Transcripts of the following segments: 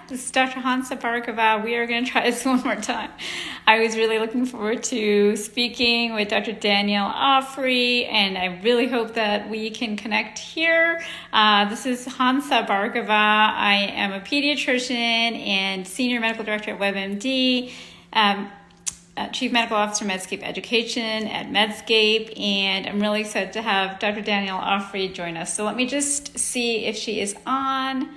This is Dr. Hansa Bhargava. We are going to try this one more time. I was really looking forward to speaking with Dr. Danielle Ofri, and I really hope that we can connect here. This is Hansa Bhargava. I am a pediatrician and Senior Medical Director at WebMD. Chief Medical Officer, Medscape Education at Medscape, and I'm really excited to have Dr. Danielle Ofri join us. So let me just see if she is on,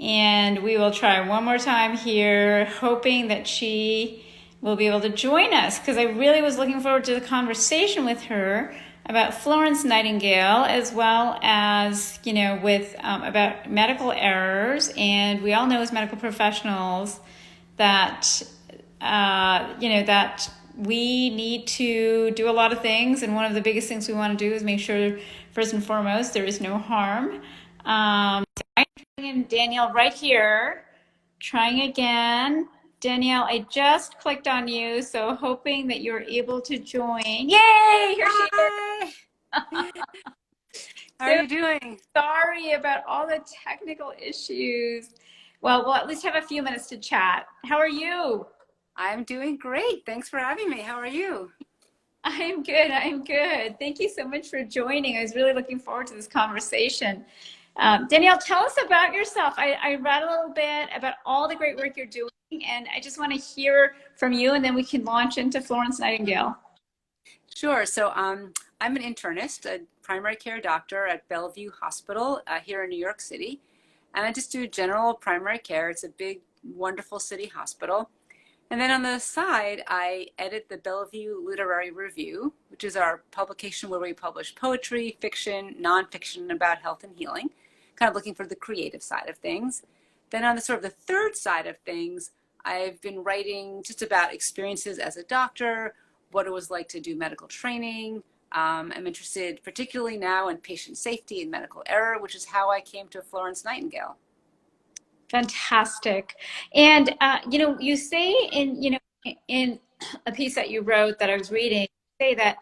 and we will try one more time here, hoping that she will be able to join us, because I really was looking forward to the conversation with her about Florence Nightingale, as well as, with about medical errors. And we all know as medical professionals that that we need to do a lot of things, and one of the biggest things we want to do is make sure, first and foremost, there is no harm. So I'm trying in Danielle right here, trying again. Danielle, I just clicked on you, so hoping that you're able to join. Yay! Here she Hi. is. How are you doing? Sorry about all the technical issues. Well, we'll at least have a few minutes to chat. How are you? I'm doing great. Thanks for having me. How are you? I'm good. I'm good. Thank you so much for joining. I was really looking forward to this conversation. Danielle, tell us about yourself. I read a little bit about all the great work you're doing, and I just want to hear from you, and then we can launch into Florence Nightingale. Sure. So I'm an internist, a primary care doctor at Bellevue Hospital here in New York City. And I just do general primary care. It's a big, wonderful city hospital. And then on the side, I edit the Bellevue Literary Review, which is our publication where we publish poetry, fiction, nonfiction about health and healing, kind of looking for the creative side of things. Then on the sort of the third side of things, I've been writing just about experiences as a doctor, what it was like to do medical training. I'm interested particularly now in patient safety and medical error, which is how I came to Florence Nightingale. Fantastic. And you say in a piece that you wrote that I was reading, you say that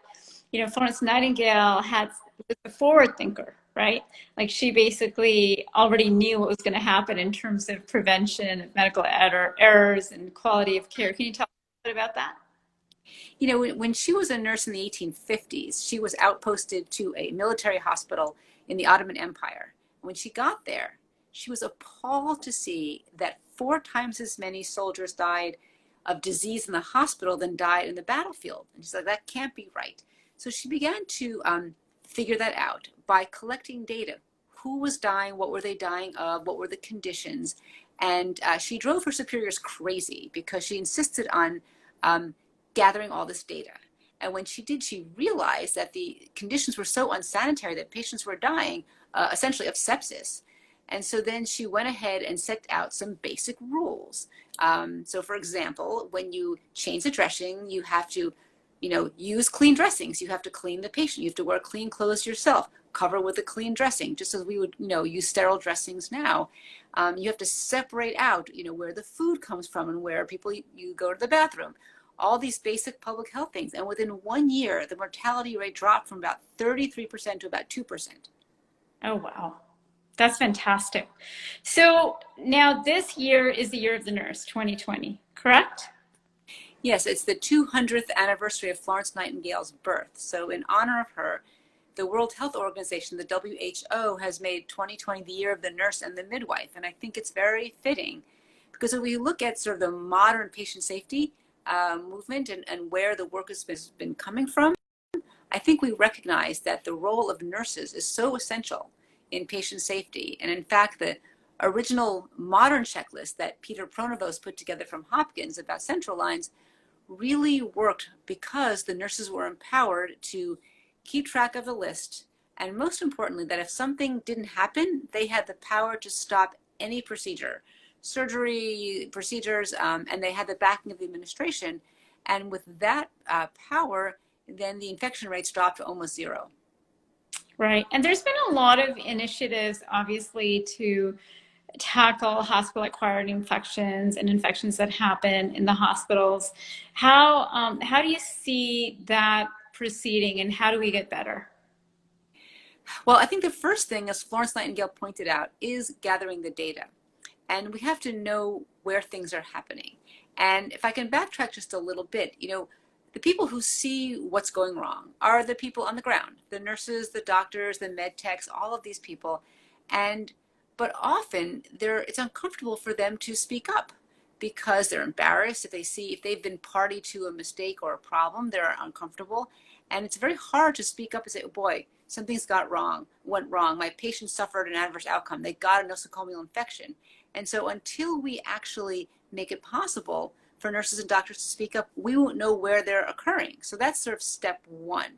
Florence Nightingale was a forward thinker, right? Like she basically already knew what was going to happen in terms of prevention of medical errors and quality of care. Can you tell us a bit about that? You know, when she was a nurse in the 1850s, she was outposted to a military hospital in the Ottoman Empire. When she got there, she was appalled to see that 4 times as many soldiers died of disease in the hospital than died in the battlefield. And she's like, that can't be right. So she began to figure that out by collecting data. Who was dying? What were they dying of? What were the conditions? And she drove her superiors crazy because she insisted on gathering all this data. And when she did, she realized that the conditions were so unsanitary that patients were dying essentially of sepsis. And so then she went ahead and set out some basic rules. So for example, when you change the dressing, you have to, use clean dressings. You have to clean the patient. You have to wear clean clothes yourself, cover with a clean dressing, just as we would, use sterile dressings now. You have to separate out, where the food comes from and where you go to the bathroom. All these basic public health things. And within 1 year, the mortality rate dropped from about 33% to about 2%. Oh, wow. That's fantastic. So now this year is the year of the nurse, 2020, correct? Yes, it's the 200th anniversary of Florence Nightingale's birth. So in honor of her, the World Health Organization, the WHO, has made 2020 the year of the nurse and the midwife. And I think it's very fitting because if we look at sort of the modern patient safety movement and where the work has been coming from, I think we recognize that the role of nurses is so essential in patient safety. And in fact, the original modern checklist that Peter Pronovost put together from Hopkins about central lines really worked because the nurses were empowered to keep track of the list. And most importantly, that if something didn't happen, they had the power to stop any procedure, surgery, procedures, and they had the backing of the administration. And with that power, then the infection rates dropped to almost zero. Right. And there's been a lot of initiatives, obviously, to tackle hospital-acquired infections and infections that happen in the hospitals. How do you see that proceeding, and how do we get better? Well, I think the first thing, as Florence Nightingale pointed out, is gathering the data. And we have to know where things are happening. And if I can backtrack just a little bit, the people who see what's going wrong are the people on the ground, the nurses, the doctors, the med techs, all of these people. But often it's uncomfortable for them to speak up because they're embarrassed. If they've been party to a mistake or a problem, they're uncomfortable. And it's very hard to speak up and say, oh boy, something's went wrong. My patient suffered an adverse outcome. They got a nosocomial infection. And so until we actually make it possible for nurses and doctors to speak up, we won't know where they're occurring. So that's sort of step one,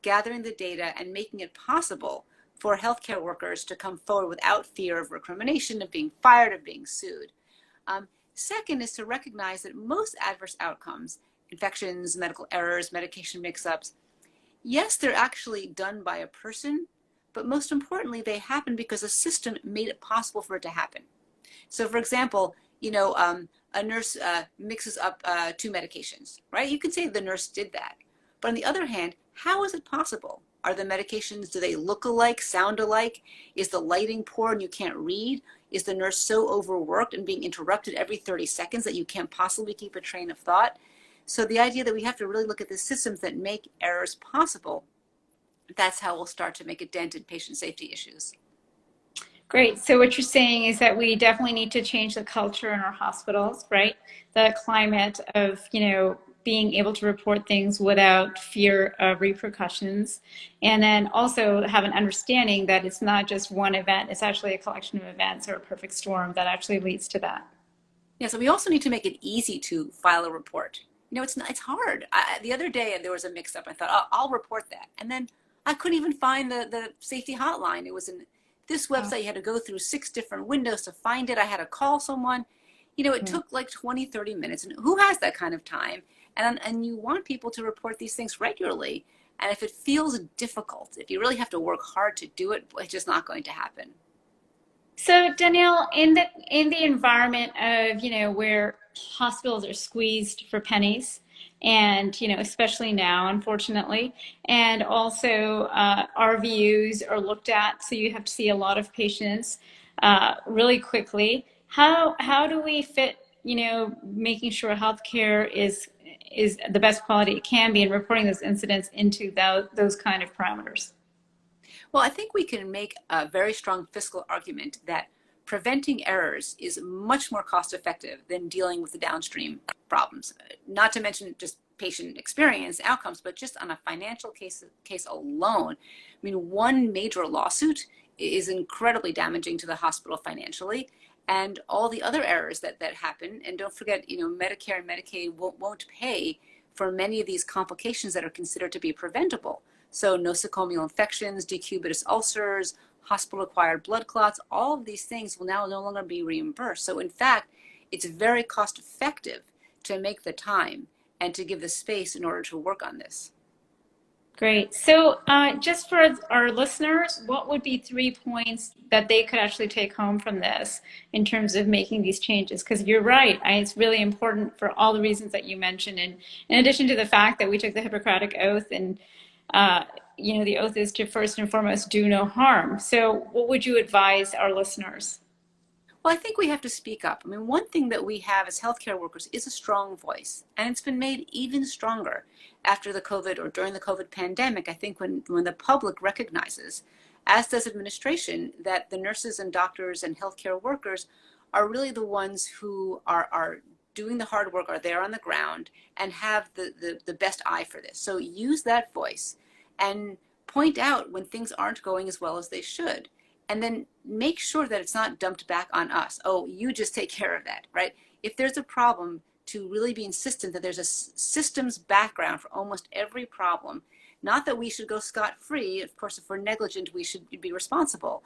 gathering the data and making it possible for healthcare workers to come forward without fear of recrimination, of being fired, of being sued. Second is to recognize that most adverse outcomes, infections, medical errors, medication mix-ups, yes, they're actually done by a person, but most importantly, they happen because a system made it possible for it to happen. So for example, a nurse mixes up two medications, right? You could say the nurse did that. But on the other hand, how is it possible? Are the medications, do they look alike, sound alike? Is the lighting poor and you can't read? Is the nurse so overworked and being interrupted every 30 seconds that you can't possibly keep a train of thought? So the idea that we have to really look at the systems that make errors possible, that's how we'll start to make a dent in patient safety issues. Great. So what you're saying is that we definitely need to change the culture in our hospitals, right? The climate of, being able to report things without fear of repercussions. And then also have an understanding that it's not just one event, it's actually a collection of events or a perfect storm that actually leads to that. Yeah, so we also need to make it easy to file a report. It's hard. The other day there was a mix-up. I thought, oh, I'll report that. And then I couldn't even find the safety hotline. It was in this website. You had to go through 6 different windows to find it. I had to call someone. It took like 20, 30 minutes. And who has that kind of time? And you want people to report these things regularly. And if it feels difficult, if you really have to work hard to do it, it's just not going to happen. So Danielle, in the environment of where hospitals are squeezed for pennies, and especially now, unfortunately, and also RVUs are looked at, so you have to see a lot of patients really quickly. How do we fit making sure healthcare is the best quality it can be and reporting those incidents into those kind of parameters? Well, I think we can make a very strong fiscal argument that preventing errors is much more cost effective than dealing with the downstream problems, not to mention just patient experience outcomes, but just on a financial case alone. I mean, one major lawsuit is incredibly damaging to the hospital financially, and all the other errors that happen. And don't forget, Medicare and Medicaid won't pay for many of these complications that are considered to be preventable. So nosocomial infections, decubitus ulcers, hospital-acquired blood clots, all of these things will now no longer be reimbursed. So in fact, it's very cost-effective to make the time and to give the space in order to work on this. Great. So just for our listeners, what would be 3 points that they could actually take home from this in terms of making these changes? Because you're right, it's really important for all the reasons that you mentioned. And in addition to the fact that we took the Hippocratic Oath and the oath is to first and foremost do no harm. So what would you advise our listeners? Well, I think we have to speak up. I mean, one thing that we have as healthcare workers is a strong voice, and it's been made even stronger after the COVID or during the COVID pandemic. I think when the public recognizes, as does administration, that the nurses and doctors and healthcare workers are really the ones who are doing the hard work, are there on the ground, and have the best eye for this. So use that voice and point out when things aren't going as well as they should. And then make sure that it's not dumped back on us. Oh, you just take care of that, right? If there's a problem, to really be insistent that there's a systems background for almost every problem. Not that we should go scot-free. Of course, if we're negligent, we should be responsible.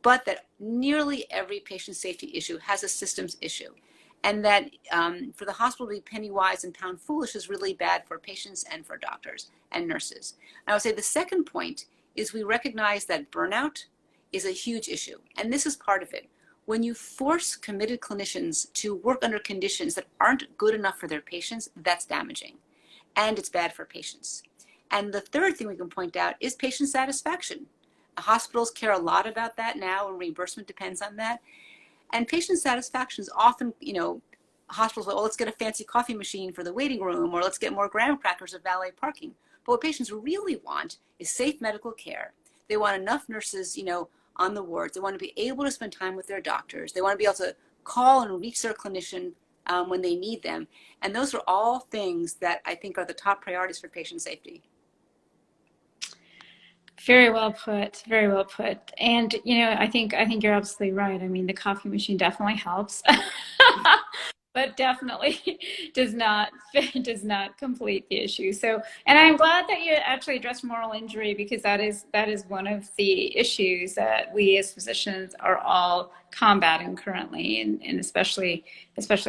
But that nearly every patient safety issue has a systems issue. And that for the hospital to be penny wise and pound foolish is really bad for patients and for doctors and nurses. And I would say the second point is we recognize that burnout is a huge issue. And this is part of it. When you force committed clinicians to work under conditions that aren't good enough for their patients, that's damaging. And it's bad for patients. And the third thing we can point out is patient satisfaction. Hospitals care a lot about that now, and reimbursement depends on that. And patient satisfaction is often, hospitals, well, let's get a fancy coffee machine for the waiting room, or let's get more graham crackers or valet parking. But what patients really want is safe medical care. They want enough nurses, on the wards. They want to be able to spend time with their doctors. They want to be able to call and reach their clinician when they need them. And those are all things that I think are the top priorities for patient safety. Very well put. Very well put. And I think you're absolutely right. I mean, the coffee machine definitely helps. But definitely does not complete the issue. So, and I'm glad that you actually addressed moral injury, because that is one of the issues that we as physicians are all combating currently, and especially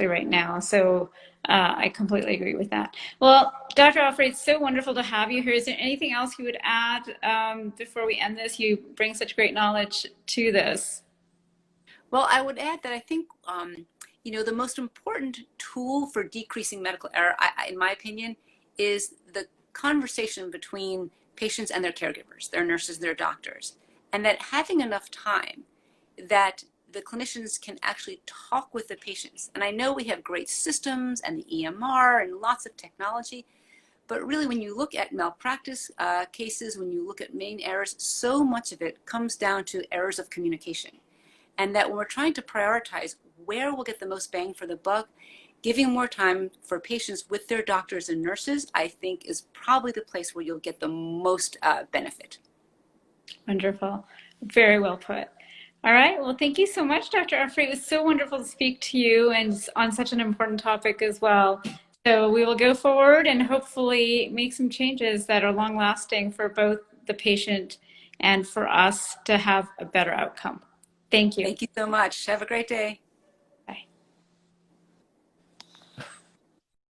right now. So I completely agree with that. Well, Dr. Ofri, it's so wonderful to have you here. Is there anything else you would add before we end this? You bring such great knowledge to this. Well, I would add that I think, the most important tool for decreasing medical error, in my opinion, is the conversation between patients and their caregivers, their nurses, their doctors, and that having enough time that the clinicians can actually talk with the patients. And I know we have great systems and the EMR and lots of technology, but really when you look at malpractice cases, when you look at main errors, so much of it comes down to errors of communication. And that when we're trying to prioritize where we'll get the most bang for the buck, giving more time for patients with their doctors and nurses, I think is probably the place where you'll get the most benefit. Wonderful. Very well put. All right. Well, thank you so much, Dr. Ofri. It was so wonderful to speak to you, and on such an important topic as well. So we will go forward and hopefully make some changes that are long lasting for both the patient and for us to have a better outcome. Thank you. Thank you so much. Have a great day.